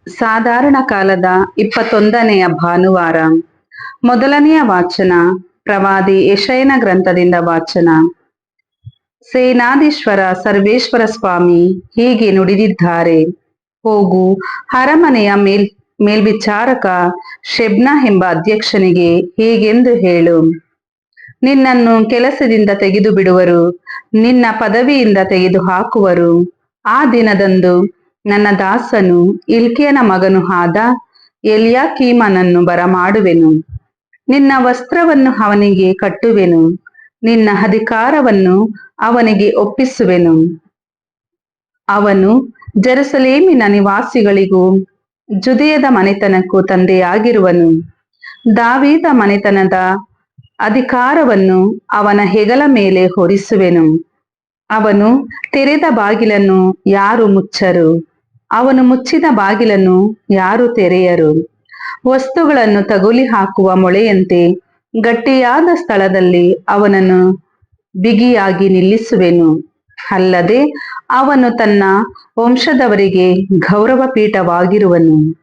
ಸಾಧಾರಣ ಕಾಲದ 21ನೆಯ ಭಾನುವಾರ. ಮೊದಲನೆಯ ವಾಚನ ಪ್ರವಾದಿ ಯೆಶಾಯನ ಗ್ರಂಥದಿಂದ ವಾಚನ. ಸೇನಾಧೀಶ್ವರ ಸರ್ವೇಶ್ವರ ಸ್ವಾಮಿ ಹೀಗೆ ನುಡಿದಿದ್ದಾರೆ, ಹೋಗು, ಅರಮನೆಯ ಮೇಲ್ವಿಚಾರಕ ಶೆಬ್ನ ಎಂಬ ಅಧ್ಯಕ್ಷನಿಗೆ ಹೀಗೆಂದು ಹೇಳು, ನಿನ್ನನ್ನು ಕೆಲಸದಿಂದ ತೆಗೆದು ಬಿಡುವರು, ನಿನ್ನ ಪದವಿಯಿಂದ ತೆಗೆದು ಹಾಕುವರು. ಆ ದಿನದಂದು ನನ್ನ ದಾಸನು ಇಲ್ಕೀಯನ ಮಗನು ಆದ ಎಲ್ಯಾಕೀಮನನ್ನು ಬರಮಾಡುವೆನು. ನಿನ್ನ ವಸ್ತ್ರವನ್ನು ಅವನಿಗೆ ಕಟ್ಟುವೆನು, ನಿನ್ನ ಅಧಿಕಾರವನ್ನು ಅವನಿಗೆ ಒಪ್ಪಿಸುವೆನು. ಅವನು ಜೆರುಸಲೇಮಿನ ನಿವಾಸಿಗಳಿಗೂ ಜುದೆಯದ ಮನೆತನಕ್ಕೂ ತಂದೆಯಾಗಿರುವನು. ದಾವೀದ ಮನೆತನದ ಅಧಿಕಾರವನ್ನು ಅವನ ಹೆಗಲ ಮೇಲೆ ಹೊರಿಸುವೆನು. ಅವನು ತೆರೆದ ಬಾಗಿಲನ್ನು ಯಾರು ಮುಚ್ಚರು, ಅವನು ಮುಚ್ಚಿದ ಬಾಗಿಲನ್ನು ಯಾರು ತೆರೆಯರು. ವಸ್ತುಗಳನ್ನು ತಗುಲಿ ಹಾಕುವ ಮೊಳೆಯಂತೆ ಗಟ್ಟಿಯಾದ ಸ್ಥಳದಲ್ಲಿ ಅವನನ್ನು ಬಿಗಿಯಾಗಿ ನಿಲ್ಲಿಸುವೆನು. ಅಲ್ಲದೆ ಅವನು ತನ್ನ ವಂಶದವರಿಗೆ ಗೌರವ ಪೀಠವಾಗಿರುವನು.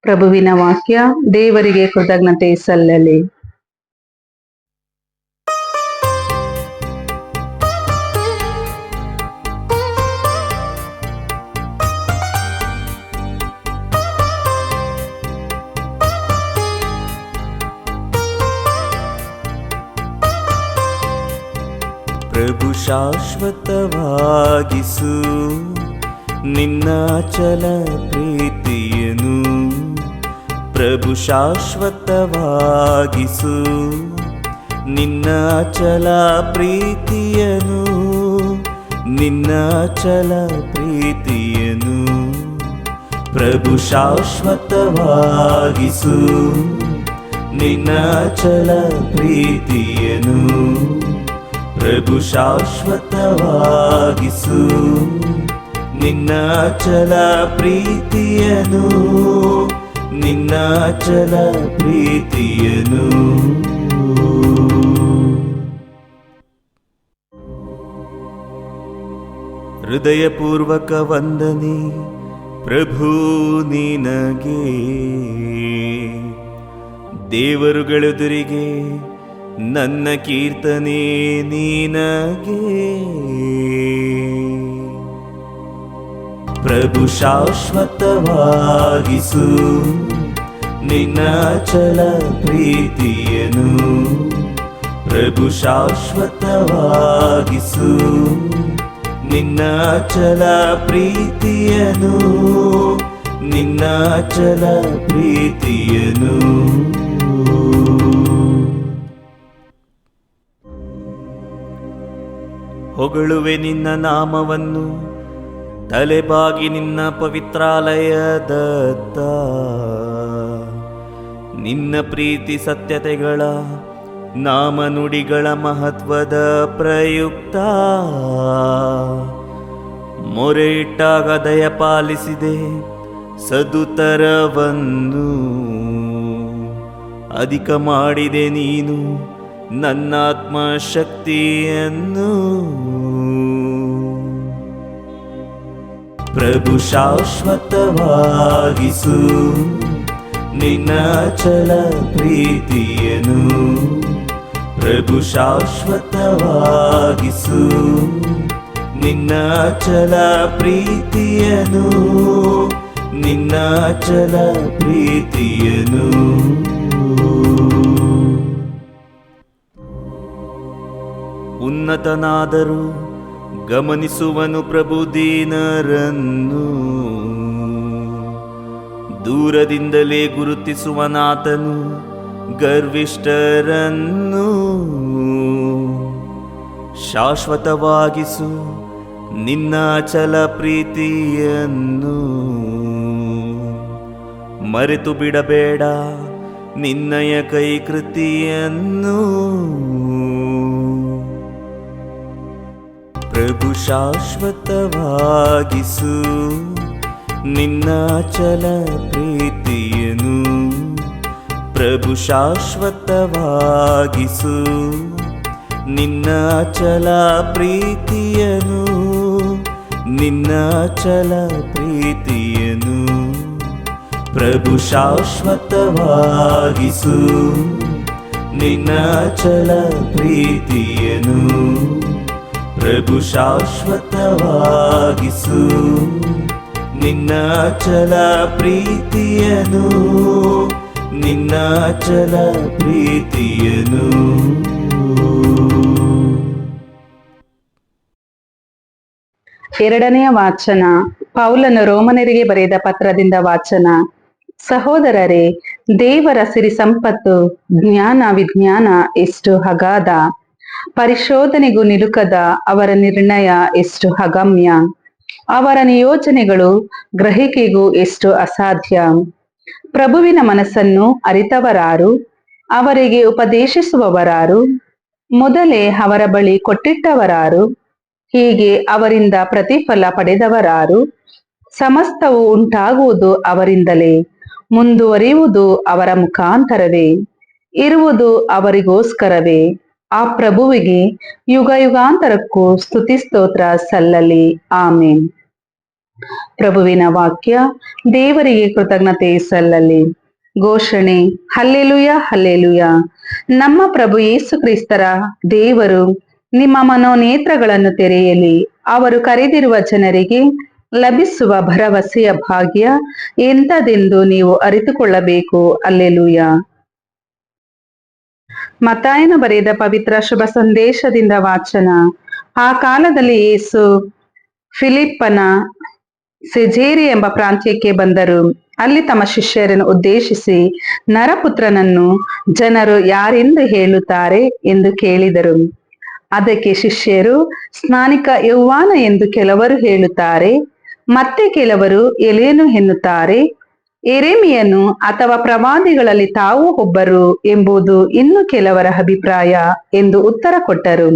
ಪ್ರಭುವಿನ ವಾಕ್ಯ. ದೇವರಿಗೆ ಕೃತಜ್ಞತೆ ಸಲ್ಲಲಿ. ಪ್ರಭು ಶಾಶ್ವತವಾಗಿಸು ನಿನ್ನ ಅಚಲ ಪ್ರೀತಿಯನು. ಪ್ರಭು ಶಾಶ್ವತವಾಗಿಸು ನಿನ್ನ ಅಚಲ ಪ್ರೀತಿಯನು, ನಿನ್ನ ಅಚಲ ಪ್ರೀತಿಯನು. ಪ್ರಭು ಶಾಶ್ವತವಾಗಿಸು ನಿನ್ನ ಅಚಲ ಪ್ರೀತಿಯನು. ಪ್ರಭು ಶಾಶ್ವತವಾಗಿಸು ನಿನ್ನ ಅಚಲ ಪ್ರೀತಿಯನು, ನಿನ್ನ ಅಚಲ ಪ್ರೀತಿಯನು. ಹೃದಯಪೂರ್ವಕ ವಂದನೆ ಪ್ರಭು ನಿನಗೆ, ದೇವರುಗಳೆದುರಿಗೆ ನನ್ನ ಕೀರ್ತನೆ ನಿನಗೆ. ಪ್ರಭು ಶಾಶ್ವತವಾಗಿಸು ನಿನ್ನ ಅಚಲ ಪ್ರೀತಿಯನು. ಪ್ರಭು ಶಾಶ್ವತವಾಗಿಸು ನಿನ್ನ ಅಚಲ ಪ್ರೀತಿಯನು, ನಿನ್ನ ಅಚಲ ಪ್ರೀತಿಯನು. ಹೊಗಳುವೆ ನಿನ್ನ ನಾಮವನ್ನು, ತಲೆಬಾಗಿ ನಿನ್ನ ಪವಿತ್ರಾಲಯದತ್ತ. ನಿನ್ನ ಪ್ರೀತಿ ಸತ್ಯತೆಗಳ ನಾಮ ನುಡಿಗಳ ಮಹತ್ವದ ಪ್ರಯುಕ್ತ. ಮೊರೆ ಇಟ್ಟಾಗ ದಯಪಾಲಿಸಿದೆ ಸದುತರವನ್ನು, ಅಧಿಕ ಮಾಡಿದೆ ನೀನು ನನ್ನ ಆತ್ಮಶಕ್ತಿಯನ್ನು. ಪ್ರಭು ಶಾಶ್ವತವಾಗಿಸು ನಿನ್ನ ಅಚಲ ಪ್ರೀತಿಯನು. ಪ್ರಭು ಶಾಶ್ವತವಾಗಿಸು ನಿನ್ನ ಅಚಲ ಪ್ರೀತಿಯನು, ನಿನ್ನ ಅಚಲ ಪ್ರೀತಿಯನು. ಉನ್ನತನಾದರೂ ಗಮನಿಸುವನು ಪ್ರಭು ದೀನರನ್ನು, ದೂರದಿಂದಲೇ ಗುರುತಿಸುವನಾತನು ಗರ್ವಿಷ್ಠರನ್ನು. ಶಾಶ್ವತವಾಗಿಸು ನಿನ್ನ ಅಚಲ ಪ್ರೀತಿಯನ್ನು, ಮರೆತು ಬಿಡಬೇಡ ನಿನ್ನಯ ಕೈಕೃತಿಯನ್ನು. ಪ್ರಭು ಶಾಶ್ವತವಾಗಿಸು ನಿನ್ನ ಅಚಲ ಪ್ರೀತಿಯನು. ಪ್ರಭು ಶಾಶ್ವತವಾಗಿಸು ನಿನ್ನ ಅಚಲ ಪ್ರೀತಿಯನು, ನಿನ್ನ ಚಲ ಪ್ರೀತಿಯನು ಪ್ರಭು ಶಾಶ್ವತವಾಗಿಸು ನಿನ್ನ ಚಲ ಪ್ರೀತಿಯನು ಪ್ರಭು ಶಾಶ್ವತವಾಗಿಸು ನಿನ್ನ ಚಲ ಪ್ರೀತಿಯನು ನಿನ್ನ ಚಲ ಪ್ರೀತಿಯನು. ಎರಡನೆಯ ವಾಚನ ಪೌಲನು ರೋಮನರಿಗೆ ಬರೆದ ಪತ್ರದಿಂದ ವಾಚನ. ಸಹೋದರರೇ, ದೇವರ ಸಿರಿ ಸಂಪತ್ತು ಜ್ಞಾನ ವಿಜ್ಞಾನ ಎಷ್ಟು ಅಗಾಧ, ಪರಿಶೋಧನೆಗೂ ನಿಲುಕದ ಅವರ ನಿರ್ಣಯ ಎಷ್ಟು ಅಗಮ್ಯ, ಅವರ ನಿಯೋಜನೆಗಳು ಗ್ರಹಿಕೆಗೂ ಎಷ್ಟು ಅಸಾಧ್ಯ. ಪ್ರಭುವಿನ ಮನಸ್ಸನ್ನು ಅರಿತವರಾರು, ಅವರಿಗೆ ಉಪದೇಶಿಸುವವರಾರು, ಮೊದಲೇ ಅವರ ಬಳಿ ಕೊಟ್ಟಿಟ್ಟವರಾರು, ಹೀಗೆ ಅವರಿಂದ ಪ್ರತಿಫಲ ಪಡೆದವರಾರು. ಸಮಸ್ತವು ಉಂಟಾಗುವುದು ಅವರಿಂದಲೇ, ಮುಂದುವರಿಯುವುದು ಅವರ ಮುಖಾಂತರವೇ, ಇರುವುದು ಅವರಿಗೋಸ್ಕರವೇ. ಆ ಪ್ರಭುವಿಗೆ ಯುಗ ಯುಗಾಂತರಕ್ಕೂ ಸ್ತುತಿ ಸ್ತೋತ್ರ ಸಲ್ಲಲಿ. ಆಮೇನ್. ಪ್ರಭುವಿನ ವಾಕ್ಯ. ದೇವರಿಗೆ ಕೃತಜ್ಞತೆ ಸಲ್ಲಲಿ. ಘೋಷಣೆ. Hallelujah hallelujah. ನಮ್ಮ ಪ್ರಭು ಯೇಸು ಕ್ರಿಸ್ತರ ದೇವರು ನಿಮ್ಮ ಮನೋನೇತ್ರಗಳನ್ನು ತೆರೆಯಲಿ. ಅವರು ಕರೆದಿರುವ ಜನರಿಗೆ ಲಭಿಸುವ ಭರವಸೆಯ ಭಾಗ್ಯ ಎಂಥದೆಂದು ನೀವು ಅರಿತುಕೊಳ್ಳಬೇಕು. ಹಲ್ಲೆಲೂಯ. ಮತ್ತಾಯನು ಬರೆದ ಪವಿತ್ರ ಶುಭ ಸಂದೇಶದಿಂದ ವಾಚನ. ಆ ಕಾಲದಲ್ಲಿ ಯೇಸು ಫಿಲಿಪ್ಪನ ಸೆಜೇರಿ ಎಂಬ ಪ್ರಾಂತ್ಯಕ್ಕೆ ಬಂದರು. ಅಲ್ಲಿ ತಮ್ಮ ಶಿಷ್ಯರನ್ನು ಉದ್ದೇಶಿಸಿ, ನರಪುತ್ರನನ್ನು ಜನರು ಯಾರೆಂದು ಹೇಳುತ್ತಾರೆ ಎಂದು ಕೇಳಿದರು. ಅದಕ್ಕೆ ಶಿಷ್ಯರು, ಸ್ನಾನಿಕ ಯೌವಾನ ಎಂದು ಕೆಲವರು ಹೇಳುತ್ತಾರೆ, ಮತ್ತೆ ಕೆಲವರು ಎಲೇನು ಎನ್ನುತ್ತಾರೆ, ಯೆರೆಮೀಯನು ಅಥವಾ ಪ್ರವಾದಿಗಳಲ್ಲಿ ತಾವು ಒಬ್ಬರು ಎಂಬುದು ಇನ್ನು ಕೆಲವರ ಅಭಿಪ್ರಾಯ ಎಂದು ಉತ್ತರ ಕೊಟ್ಟರು.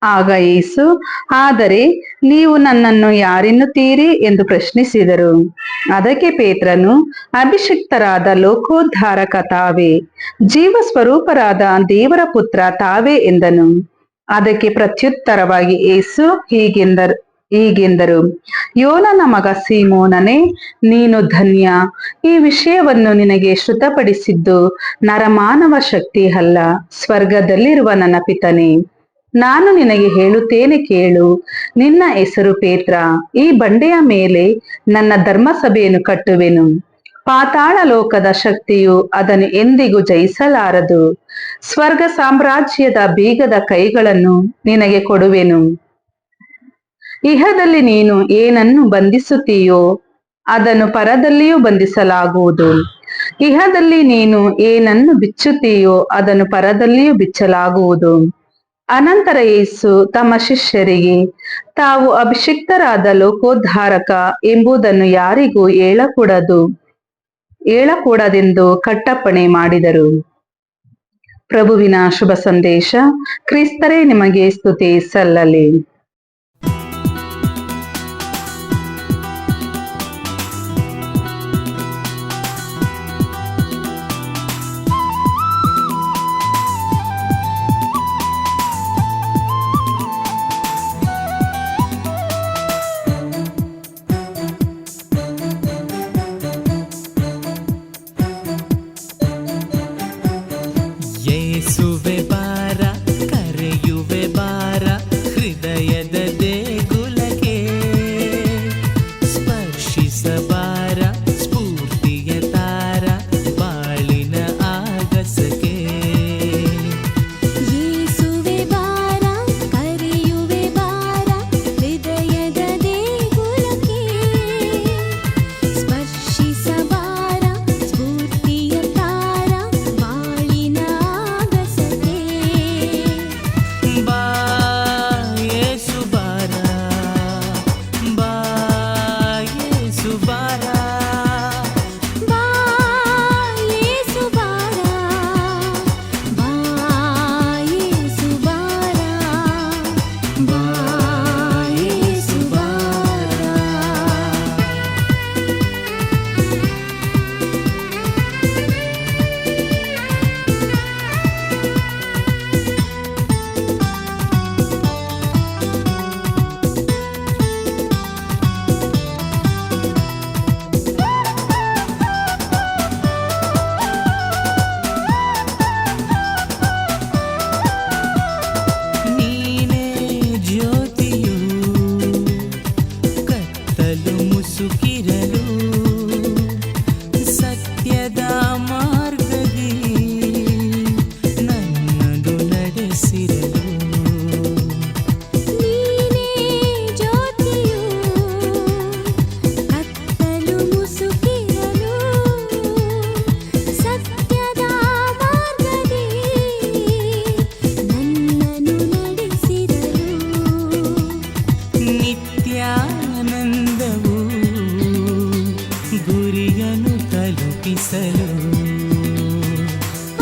ಆಗ ಯೇಸು, ಆದರೆ ನೀವು ನನ್ನನ್ನು ಯಾರೆನ್ನುತ್ತೀರಿ ಎಂದು ಪ್ರಶ್ನಿಸಿದರು. ಅದಕ್ಕೆ ಪೇತ್ರನು, ಅಭಿಷಿಕ್ತರಾದ ಲೋಕೋದ್ಧಾರಕ ತಾವೇ, ಜೀವ ಸ್ವರೂಪರಾದ ದೇವರ ಪುತ್ರ ತಾವೇ ಎಂದನು. ಅದಕ್ಕೆ ಪ್ರತ್ಯುತ್ತರವಾಗಿ ಯೇಸು ಹೀಗೆಂದರು, ಯೋನನ ಮಗ ಸೀಮೋನನೇ, ನೀನು ಧನ್ಯ. ಈ ವಿಷಯವನ್ನು ನಿನಗೆ ಶ್ರುತಪಡಿಸಿದ್ದು ನರಮಾನವ ಶಕ್ತಿ ಅಲ್ಲ, ಸ್ವರ್ಗದಲ್ಲಿರುವ ನನ್ನ ಪಿತನೇ. ನಾನು ನಿನಗೆ ಹೇಳುತ್ತೇನೆ ಕೇಳು. ನಿನ್ನ ಹೆಸರು ಪೇತ್ರ. ಈ ಬಂಡೆಯ ಮೇಲೆ ನನ್ನ ಧರ್ಮಸಭೆಯನ್ನು ಕಟ್ಟುವೆನು. ಪಾತಾಳ ಲೋಕದ ಶಕ್ತಿಯು ಅದನ್ನು ಎಂದಿಗೂ ಜಯಿಸಲಾರದು. ಸ್ವರ್ಗ ಸಾಮ್ರಾಜ್ಯದ ಬೀಗದ ಕೈಗಳನ್ನು ನಿನಗೆ ಕೊಡುವೆನು. ಇಹದಲ್ಲಿ ನೀನು ಏನನ್ನು ಬಂಧಿಸುತ್ತೀಯೋ ಅದನ್ನು ಪರದಲ್ಲಿಯೂ ಬಂಧಿಸಲಾಗುವುದು. ಇಹದಲ್ಲಿ ನೀನು ಏನನ್ನು ಬಿಚ್ಚುತ್ತೀಯೋ ಅದನ್ನು ಪರದಲ್ಲಿಯೂ ಬಿಚ್ಚಲಾಗುವುದು. ಅನಂತರ ಯೇಸು ತಮ್ಮ ಶಿಷ್ಯರಿಗೆ, ತಾವು ಅಭಿಷಿಕ್ತರಾದ ಲೋಕೋದ್ಧಾರಕ ಎಂಬುದನ್ನು ಯಾರಿಗೂ ಹೇಳಕೂಡದೆಂದು ಕಟ್ಟಪ್ಪಣೆ ಮಾಡಿದರು. ಪ್ರಭುವಿನ ಶುಭ ಸಂದೇಶ. ಕ್ರಿಸ್ತರೇ ನಿಮಗೆ ಸ್ತುತಿ ಸಲ್ಲಲಿ. ಯೇಸುವೆ ಬಾರ, ಕರೆಯುವೆ ಬಾರ, ಹೃದಯ ಮುಸುಕಿರಲು ಸತ್ಯದ ಮಾರ್ಗದಿ ನನ್ನನ್ನು ನಡೆಸಿರಲು ನೀನೇ ಜ್ಯೋತಿಯು ಕತ್ತಲು ಮುಸುಕಿರಲು ಸತ್ಯದ ಮಾರ್ಗದಿ ನನ್ನನ್ನು ನಡೆಸಿರಲು ನಿತ್ಯಾನಂದವು ಗುರಿಯನ್ನು ತಲುಪಿಸಲು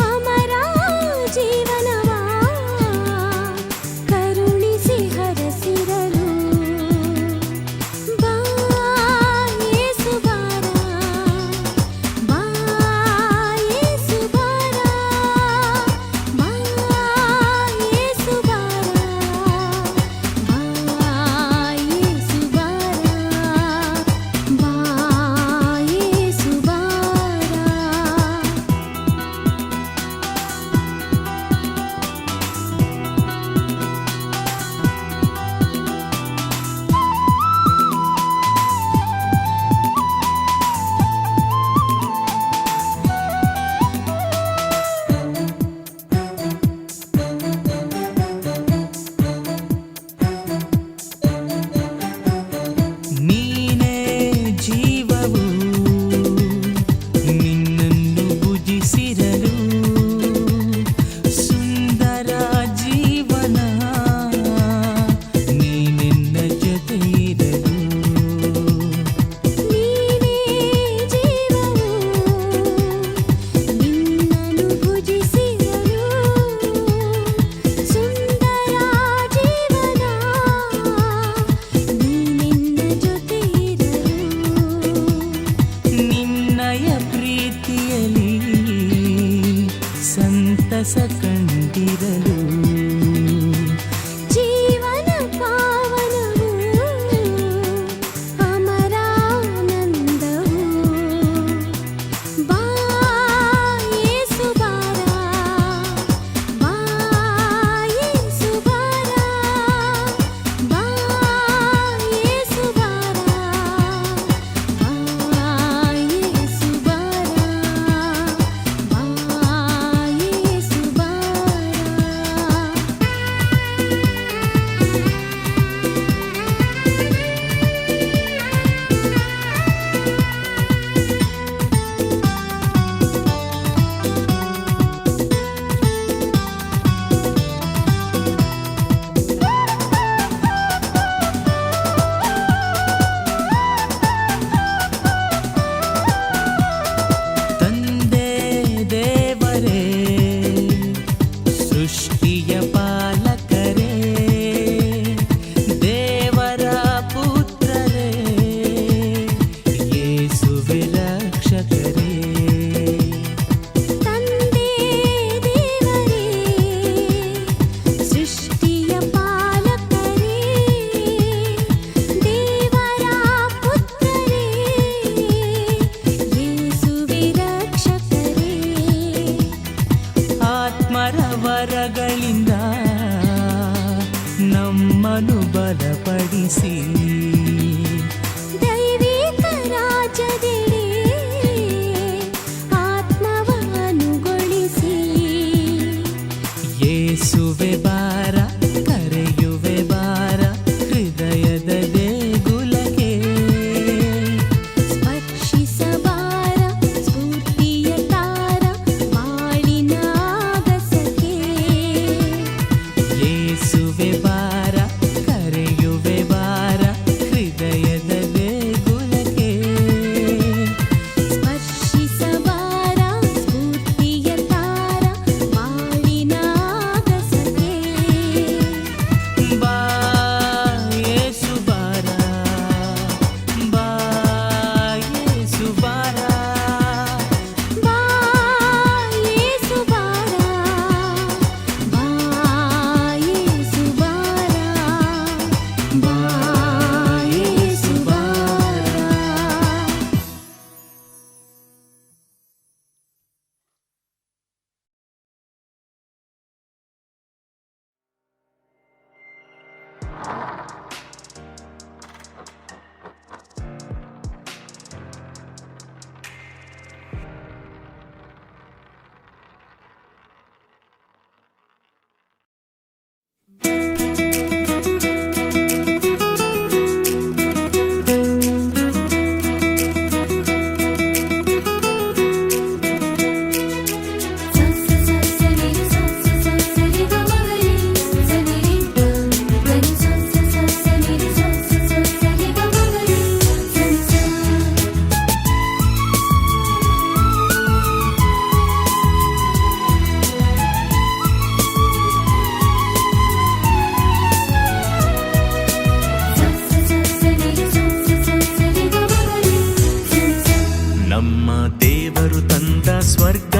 ಅಮರ ಜೀವನವ ಕರುಣಿಸಿ ಹರಸಿರಲು ಬಾ ಯೇಸು ಬಾರ ಬಾ ಯೇಸು ಬಾರ ಬಾ ಯೇಸು ಬಾರ ಬಾ ಯೇಸು ಬಾರ ಬಾ ಯೇಸು ಬಾರ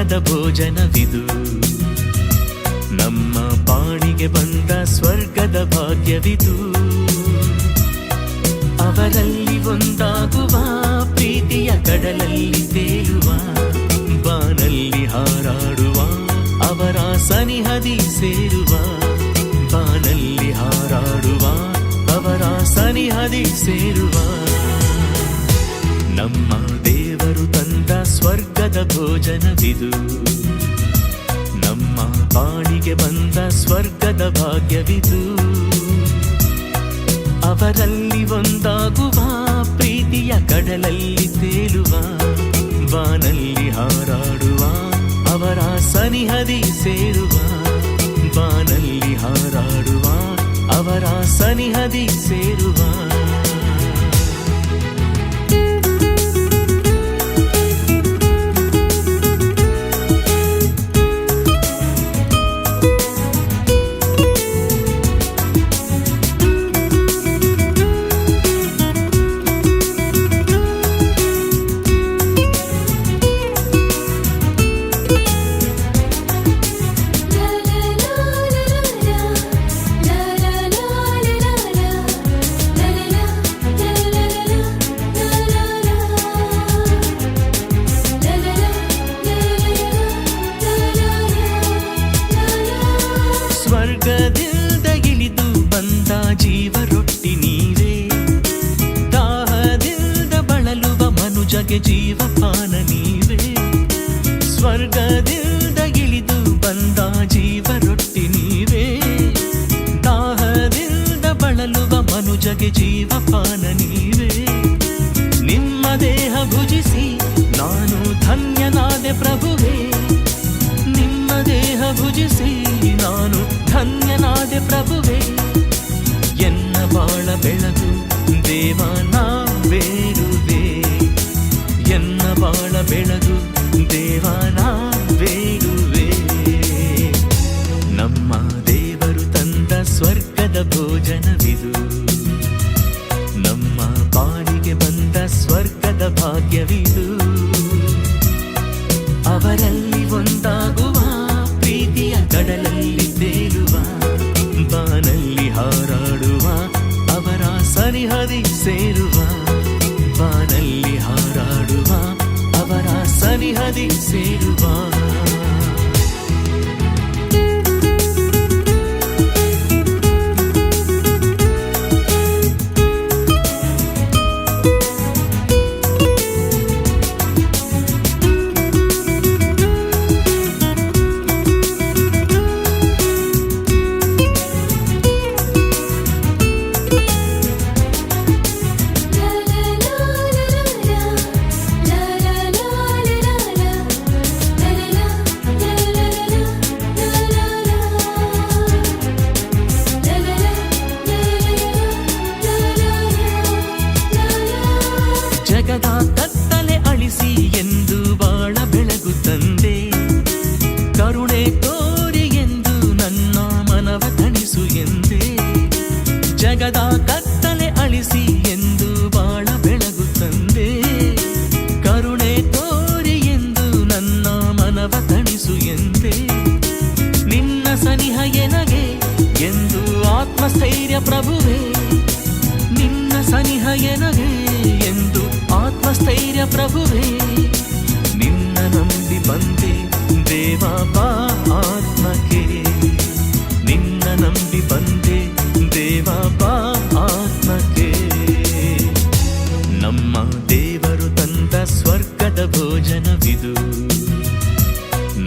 ಸ್ವರ್ಗದ ಭೋಜನವಿದು. ನಮ್ಮ ಪಾಣಿಗೆ ಬಂದ ಸ್ವರ್ಗದ ಭಾಗ್ಯವಿದು. ಅವರಲ್ಲಿ ಒಂದಾಗುವ ಪ್ರೀತಿಯ ಕಡಲಲ್ಲಿ ತೇಲುವ, ಬಾನಲ್ಲಿ ಹಾರಾಡುವ, ಅವರ ಸನಿಹದಿ ಸೇರುವ, ಬಾನಲ್ಲಿ ಹಾರಾಡುವ, ಅವರ ಸನಿಹದಿ ಸೇರುವ. ನಮ್ಮ ದೇವರು ತಂದ ಸ್ವರ್ಗದ ಭೋಜನವಿದು. ನಮ್ಮ ಪಾಣಿಗೆ ಬಂದ ಸ್ವರ್ಗದ ಭಾಗ್ಯವಿದು. ಅವರಲ್ಲಿ ಒಂದಾಗುವ ಪ್ರೀತಿಯ ಕಡಲಲ್ಲಿ ತೇಲುವ, ಬಾನಲ್ಲಿ ಹಾರಾಡುವ, ಅವರ ಸನಿಹದಿ ಸೇರುವ, ಬಾನಲ್ಲಿ ಹಾರಾಡುವ, ಅವರ ಸನಿಹದಿ ಸೇರುವ. ಸ್ವರ್ಗದಿಂದ ಇಳಿದು ಬಂದ ಜೀವ ರೊಟ್ಟಿ ನೀವೇ, ದಾಹದಿಂದ ಬಳಲುವ ಮನುಜಗೆ ಜೀವಪಾನ ನೀವೇ. ಸ್ವರ್ಗದಿಂದ ಇಳಿದು ಬಂದ ಜೀವ ರೊಟ್ಟಿ ನೀವೇ, ದಾಹದಿಂದ ಬಳಲುವ ಮನುಜಗೆ ಜೀವಪಾನ ನೀವೇ. ನಿಮ್ಮ ದೇಹ ಭುಜಿಸಿ ನಾನು ಧನ್ಯನಾದೆ ಪ್ರಭುವೇ, ನಿಮ್ಮ ದೇಹ ಭುಜಿಸಿ ನಾನು ಧನ್ಯನಾದೆ ಪ್ರಭುವೇ. ಎನ್ನ ಬಾಳ ಬೆಳಗು ದೇವನ ಬೇಡುವೆ, ಎನ್ನ ಬಾಳ ಬೆಳಗು ದೇವನ ಬೇಡುವೆ. ನಮ್ಮ ದೇವರು ತಂದ ಸ್ವರ್ಗದ ಭೋಜನವಿದು. ನಮ್ಮ ಪಾಲಿಗೆ ಬಂದ ಸ್ವರ್ಗದ ಭಾಗ್ಯವಿದು. ಅವರಲ್ಲಿ ಒಂದಾಗುವ ಪ್ರೀತಿಯ ಕಡಲಲ್ಲಿ ತೇಲುವ, ಬಾನಲ್ಲಿ ಹಾರಾಡುವ, ಅವರ ಸನಿಹದಿ ಸೇರುವ, ಬಾನಲ್ಲಿ ಹಾರಾಡುವ, ಅವರ ಸನಿಹದಿ ಸೇರುವ. ಜಗದ ಕತ್ತಲೆ ಅಳಿಸಿ ಎಂದು ಬಾಳ ಬೆಳಗು ತಂದೆ, ಕರುಣೆ ತೋರಿ ಎಂದು ನನ್ನ ಮನವ ತಣಿಸು ಎಂದೇ. ಜಗದ ಕತ್ತಲೆ ಅಳಿಸಿ ಎಂದು ಬಾಳ ಬೆಳಗು ತಂದೆ, ಕರುಣೆ ತೋರಿ ಎಂದು ನನ್ನ ಮನವ ತಣಿಸು ಎಂದೇ. ನಿನ್ನ ಸನಿಹ ಎನಗೆ ಎಂದು ಆತ್ಮಸ್ಥೈರ್ಯ ಪ್ರಭುವೇ, ನಿನ್ನ ಸನಿಹ ಎನಗೆ ಎಂದು ಆತ್ಮಸ್ಥೈರ್ಯ ಪ್ರಭುವೇ. ನಿನ್ನ ನಂಬಿ ಬಂದೆ ದೇವ ಬಾ ಆತ್ಮಕ್ಕೆ, ನಿನ್ನ ನಂಬಿ ಬಂದೆ ದೇವ ಬಾ ಆತ್ಮಕ್ಕೆ. ನಮ್ಮ ದೇವರು ತಂದ ಸ್ವರ್ಗದ ಭೋಜನವಿದು.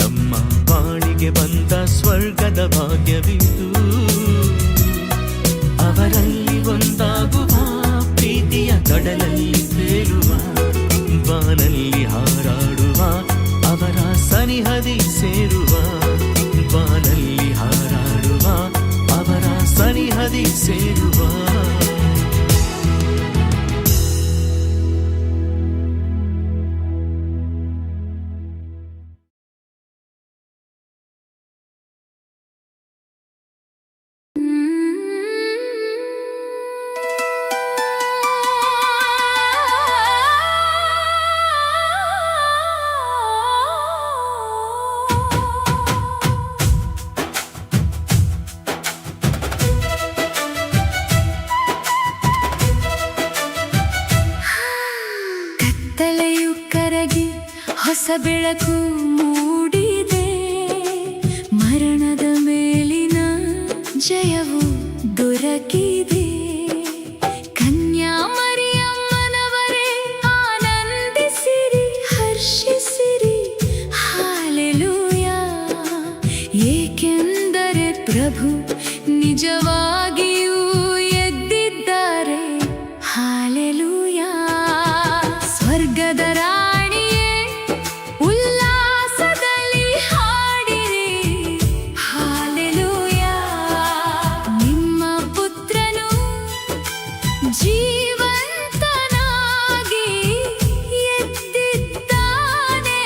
ನಮ್ಮ ಬಾಳಿಗೆ ಬಂದ ಸ್ವರ್ಗದ ಭಾಗ್ಯವಿದು. ಅವರಲ್ಲಿ ಒಂದಾಗುವ ಪ್ರೀತಿಯ ಕಡಲಲ್ಲಿ ತೇಲುವ, ಬಾನಲ್ಲಿ ಹಾರಾಡುವ, ಅವರ ಸನಿಹದಿ ಸೇರುವ, ಬಾನಲ್ಲಿ ಹಾರಾಡುವ, ಅವರ ಸನಿಹದಿ ಸೇರುವ. ಹೊಸ ಬೆಳಕು ಮೂಡಿದೆ, ಮರಣದ ಮೇಲಿನ ಜಯವು ದೊರಕಿದೆ. ಕನ್ಯಾ ಮರಿಯಮ್ಮನವರೇ ಆನಂದಿಸಿರಿ, ಹರ್ಷಿಸಿರಿ, ಹಾಲೆಲೂಯಾ. ಏಕೆಂದರೆ ಪ್ರಭು ನಿಜವಾಗಿಯೂ ಎದ್ದಿದ್ದಾರೆ, ಹಾಲೆಲೂಯಾ. ಸ್ವರ್ಗದ ರಾಣಿಯೇ ಉಲ್ಲಾಸದಲ್ಲಿ ಹಾಡಿರಿ, ಹಾಲೆಲೂಯಾ. ನಿಮ್ಮ ಪುತ್ರನು ಜೀವಂತನಾಗಿ ಎದ್ದಿದ್ದಾನೆ,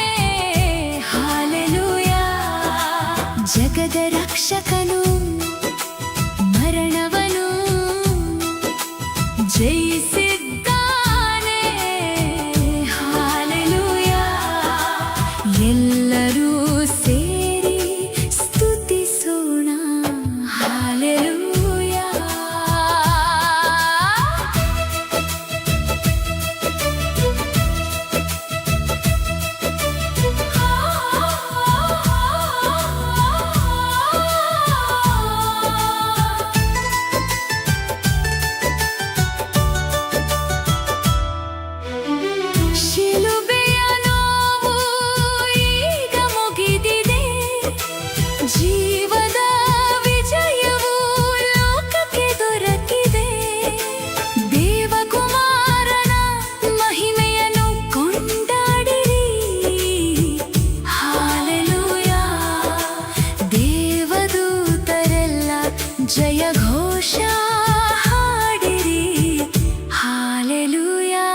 ಹಾಲೆಲೂಯಾ. ಜಗದ ರಕ್ಷಕನು ಮರಣವನು ಜಯಿಸಿದ್ದಾನೆ, ಹಾಲೆಲೂಯಾ. ಎಲ್ಲರೂ ಸೇರಿ ಸ್ತುತಿಸೋಣ, ಹಾಲೆಲೂಯಾ. ಶಿಲುಬೆಯ ನೋವು ಈಗ ಮುಗಿದಿದೆ, ಜೀವದ ವಿಜಯವು ಲೋಕಕ್ಕೆ ದೊರಕಿದೆ. ದೇವಕುಮಾರನ ಮಹಿಮೆಯನ್ನು ಕೊಂಡಾಡಿರಿ, ಹಾಲೆಲೂಯಾ. ದೇವದೂತರೆಲ್ಲ ಜಯ ಘೋಷ ಹಾಡಿರಿ, ಹಾಲೆಲೂಯಾ.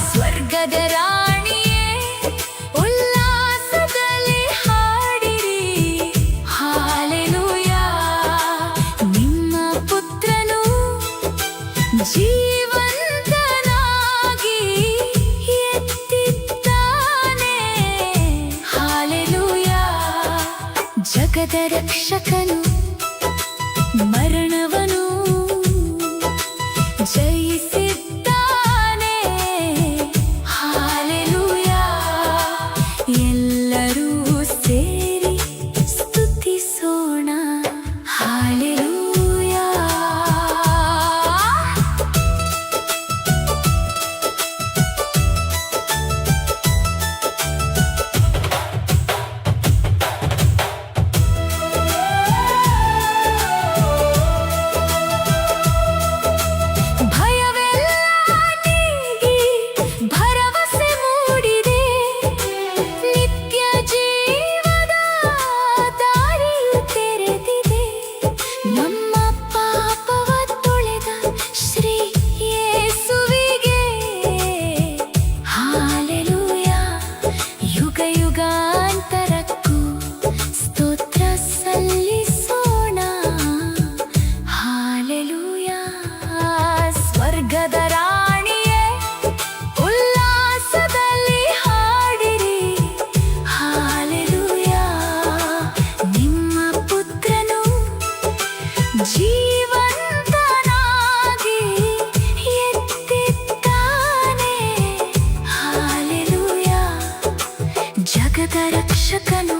ಸ್ವರ್ಗದ ರಾಣಿಯೇ ಉಲ್ಲಾಸದಲ್ಲಿ ಹಾಡಿರಿ, ಹಾಲೆಲೂಯಾ. ನಿಮ್ಮ ಪುತ್ರನು ಜೀವಂತನಾಗಿ ಎದ್ದಿದ್ದಾನೆ, ಹಾಲೆಲೂಯಾ. ಜಗದ ರಕ್ಷಕನು ಮರಣವನು ಜಯಿಸಿದ್ದಾನೆ, ಹಾಲೆಲೂಯಾ. ಎಲ್ಲರೂ ಸೇರಿ ಸ್ತುತಿಸೋಣ, ಹಾಲೆಲೂಯಾ. ಭಯವೆಲ್ಲ ನೀಗಿ ಭರವಸೆ ಮೂಡಿದೆ, ನಿತ್ಯ ಜೀವದ ದಾರಿಯು ತೆರೆದಿದೆ. ನಮ್ಮ ಪಾಪವ ತೊಳೆದ ಶ್ರೀ ಯೇಸುವಿಗೆ, ಹಾಲೆಲೂಯಾ. ಯುಗ ಯುಗಾಂತರಕ್ಕೂ ಸ್ತೋತ್ರ ಸಲ್ಲಿಸೋಣ, ಹಾಲೆಲೂಯಾ. ಸ್ವರ್ಗದ ರಾಣಿಯೇ ಉಲ್ಲಾಸದಲ್ಲಿ ಹಾಡಿರಿ, ಹಾಲೆಲೂಯಾ. ನಿಮ್ಮ ಪುತ್ರನು ಜೀವಂತನಾಗಿ ಎದ್ದಿದ್ದಾನೆ, ಹಾಲೆಲೂಯಾ. ಜಗದ ರಕ್ಷಕನು